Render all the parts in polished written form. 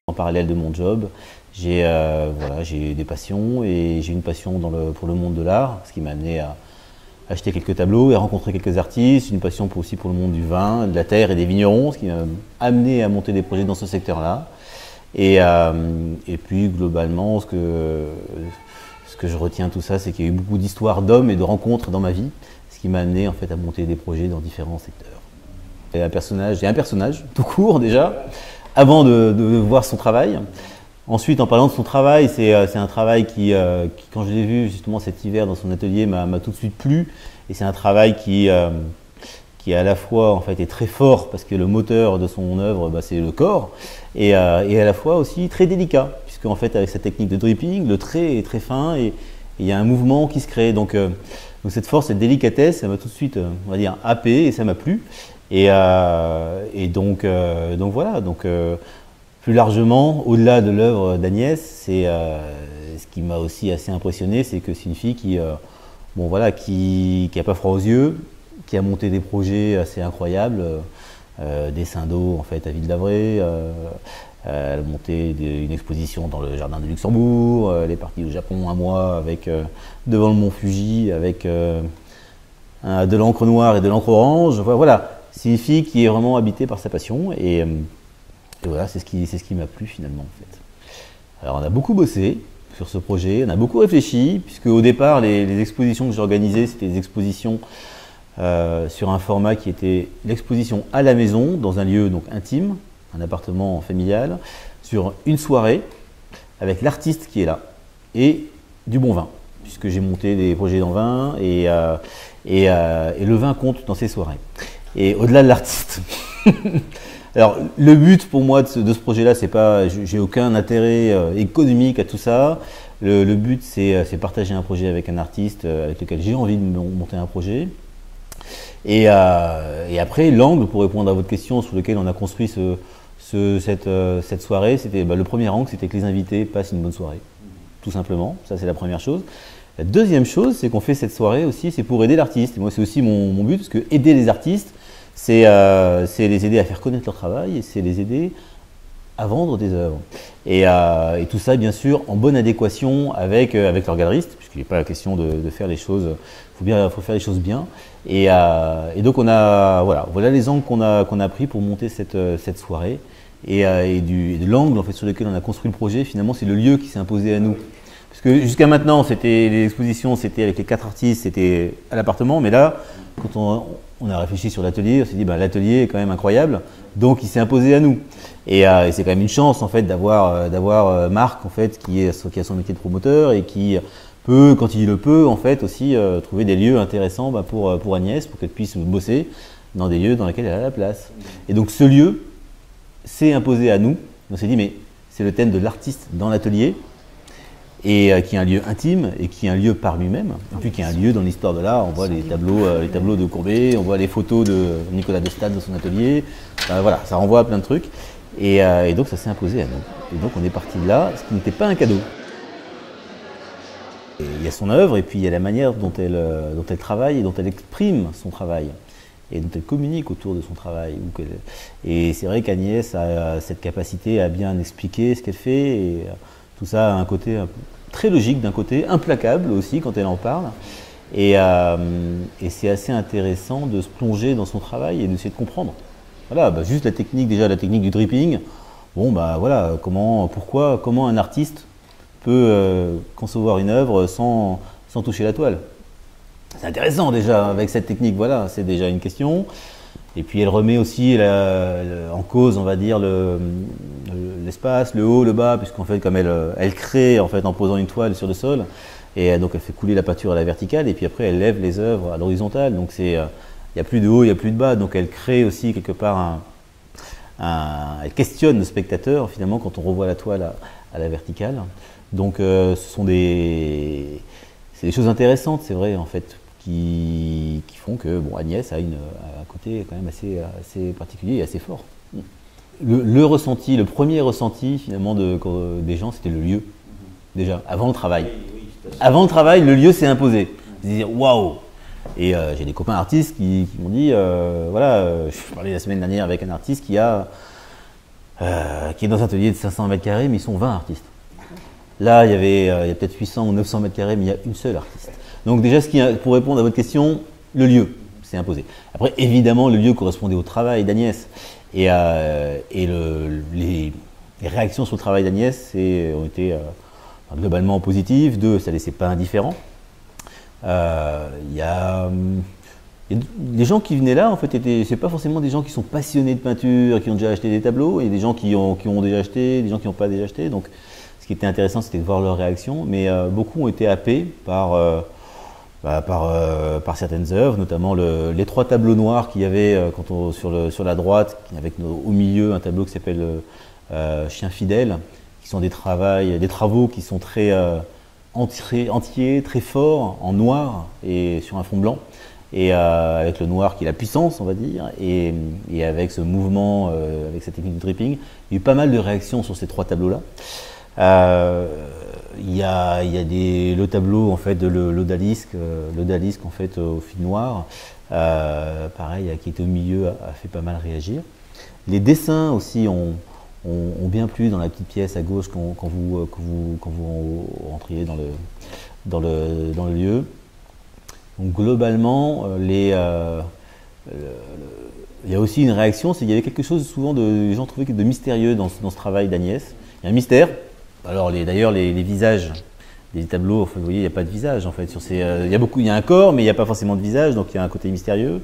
En parallèle de mon job, j'ai des passions et j'ai une passion pour le monde de l'art, ce qui m'a amené à acheter quelques tableaux et à rencontrer quelques artistes, une passion aussi pour le monde du vin, de la terre et des vignerons, ce qui m'a amené à monter des projets dans ce secteur-là. Et puis globalement, ce que je retiens de tout ça, c'est qu'il y a eu beaucoup d'histoires d'hommes et de rencontres dans ma vie, ce qui m'a amené en fait à monter des projets dans différents secteurs. Et un personnage tout court déjà, avant de voir son travail. Ensuite, en parlant de son travail, c'est un travail qui, quand je l'ai vu justement cet hiver dans son atelier, m'a tout de suite plu. Et c'est un travail qui à la fois en fait est très fort parce que le moteur de son œuvre, c'est le corps, et à la fois aussi très délicat, puisque en fait avec sa technique de dripping, le trait est très fin et il y a un mouvement qui se crée. Donc cette force, cette délicatesse, ça m'a tout de suite, on va dire, happé et ça m'a plu. Et donc voilà. Plus largement, au-delà de l'œuvre d'Agnès, ce qui m'a aussi assez impressionné, c'est que c'est une fille qui n'a pas froid aux yeux, qui a monté des projets assez incroyables, des seins d'eau en fait à Ville-d'Avray, elle a monté une exposition dans le jardin de Luxembourg, elle est partie au Japon un mois avec devant le mont Fuji avec de l'encre noire et de l'encre orange. Voilà, c'est une fille qui est vraiment habitée par sa passion et voilà, c'est ce qui m'a plu finalement en fait. Alors on a beaucoup bossé sur ce projet, on a beaucoup réfléchi, puisque au départ les expositions que j'organisais, c'était des expositions sur un format qui était l'exposition à la maison, dans un lieu donc intime, un appartement familial, sur une soirée, avec l'artiste qui est là, et du bon vin, puisque j'ai monté des projets dans vin, et le vin compte dans ces soirées. Et au-delà de l'artiste, alors le but pour moi de ce projet-là, c'est pas, j'ai aucun intérêt économique à tout ça. Le but c'est partager un projet avec un artiste avec lequel j'ai envie de monter un projet. Et après l'angle, pour répondre à votre question, sur lequel on a construit cette soirée, c'était le premier angle, c'était que les invités passent une bonne soirée, tout simplement. Ça c'est la première chose. La deuxième chose, c'est qu'on fait cette soirée aussi, c'est pour aider l'artiste. Et moi c'est aussi mon but, parce que aider les artistes, c'est les aider à faire connaître leur travail et c'est les aider à vendre des œuvres. Et tout ça, bien sûr, en bonne adéquation avec leur galeriste, puisqu'il n'est pas la question de faire les choses, faut faire les choses bien. Et donc voilà les angles qu'on a pris pour monter cette soirée. Et de l'angle en fait, sur lequel on a construit le projet, finalement, c'est le lieu qui s'est imposé à nous. Parce que jusqu'à maintenant, les expositions, c'était avec les 4 artistes, c'était à l'appartement, mais là, quand on a réfléchi sur l'atelier, on s'est dit l'atelier est quand même incroyable, donc il s'est imposé à nous. Et c'est quand même une chance en fait d'avoir Marc en fait qui a son métier de promoteur et qui peut, quand il le peut, en fait aussi trouver des lieux intéressants pour Agnès, pour qu'elle puisse bosser dans des lieux dans lesquels elle a la place. Et donc ce lieu s'est imposé à nous. On s'est dit mais c'est le thème de l'artiste dans l'atelier. Et qui est un lieu intime et qui est un lieu par lui-même, et puis qui est un lieu dans l'histoire de l'art. On voit les tableaux de Courbet, on voit les photos de Nicolas de Stade dans son atelier, voilà, ça renvoie à plein de trucs, et donc ça s'est imposé à nous. Et donc on est parti de là, ce qui n'était pas un cadeau. Et il y a son œuvre, et puis il y a la manière dont elle travaille et dont elle exprime son travail, et dont elle communique autour de son travail. Et c'est vrai qu'Agnès a cette capacité à bien expliquer ce qu'elle fait, et tout ça a un côté très logique d'un côté, implacable aussi quand elle en parle. Et c'est assez intéressant de se plonger dans son travail et d'essayer de comprendre. Voilà, juste la technique du dripping. Bon, voilà, comment un artiste peut concevoir une œuvre sans toucher la toile. C'est intéressant déjà avec cette technique, voilà, c'est déjà une question. Et puis elle remet aussi en cause, on va dire, l'espace, le haut, le bas, puisqu'en fait, comme elle crée en fait en posant une toile sur le sol, et donc elle fait couler la peinture à la verticale, et puis après elle lève les œuvres à l'horizontale. Donc il n'y a plus de haut, il n'y a plus de bas, donc elle crée aussi quelque part elle questionne le spectateur finalement quand on revoit la toile à la verticale. Donc c'est des choses intéressantes, c'est vrai en fait, qui font que bon, Agnès a un côté quand même assez particulier et assez fort. Le premier ressenti finalement des gens, c'était le lieu. Déjà, avant le travail. Avant le travail, le lieu s'est imposé. Ils disaient waouh! Et j'ai des copains artistes qui m'ont dit voilà, je parlais la semaine dernière avec un artiste qui est dans un atelier de 500 mètres carrés, mais ils sont 20 artistes. Là, il y a peut-être 800 ou 900 mètres carrés, mais il y a une seule artiste. Donc déjà, pour répondre à votre question, le lieu s'est imposé. Après, évidemment, le lieu correspondait au travail d'Agnès. Et les réactions sur le travail d'Agnès ont été globalement positives. Ça ne laissait pas indifférent. Il y a des gens qui venaient là, en fait, c'est pas forcément des gens qui sont passionnés de peinture, qui ont déjà acheté des tableaux. Il y a des gens qui ont déjà acheté, des gens qui n'ont pas déjà acheté. Donc, ce qui était intéressant, c'était de voir leur réaction. Mais beaucoup ont été happés par certaines œuvres, notamment les 3 tableaux noirs qu'il y avait sur la droite, avec au milieu un tableau qui s'appelle Chien fidèle, qui sont des travaux qui sont très entiers, très forts, en noir et sur un fond blanc, et avec le noir qui est la puissance, on va dire, et avec ce mouvement, avec cette technique de dripping. Il y a eu pas mal de réactions sur ces 3 tableaux-là. Il y a le tableau en fait de l'odalisque en fait au fil noir, pareil, qui était au milieu, a fait pas mal réagir. Les dessins aussi ont bien plu dans la petite pièce à gauche quand vous rentriez dans le lieu. Donc globalement, il y a aussi une réaction, c'est qu'il y avait quelque chose souvent les gens trouvaient de mystérieux dans ce travail d'Agnès. Il y a un mystère. Alors d'ailleurs les visages des tableaux, vous voyez, il n'y a pas de visage en fait. Il y a un corps, mais il n'y a pas forcément de visage, donc il y a un côté mystérieux.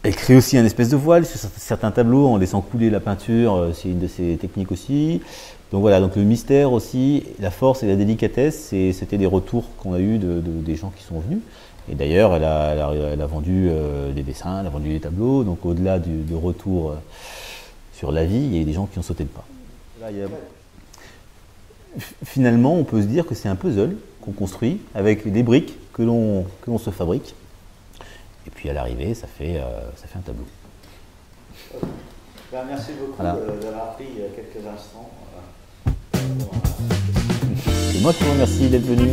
Elle crée aussi un espèce de voile sur certains tableaux en laissant couler la peinture, c'est une de ses techniques aussi. Donc voilà, donc le mystère aussi, la force et la délicatesse, c'était des retours qu'on a eu des gens qui sont venus. Et d'ailleurs, elle a vendu des dessins, elle a vendu des tableaux, donc au-delà du retour sur la vie, il y a des gens qui ont sauté le pas. Là, finalement, on peut se dire que c'est un puzzle qu'on construit avec des briques que l'on se fabrique. Et puis à l'arrivée, ça fait un tableau. Merci beaucoup d'avoir pris quelques instants. C'est moi qui vous remercie d'être venu.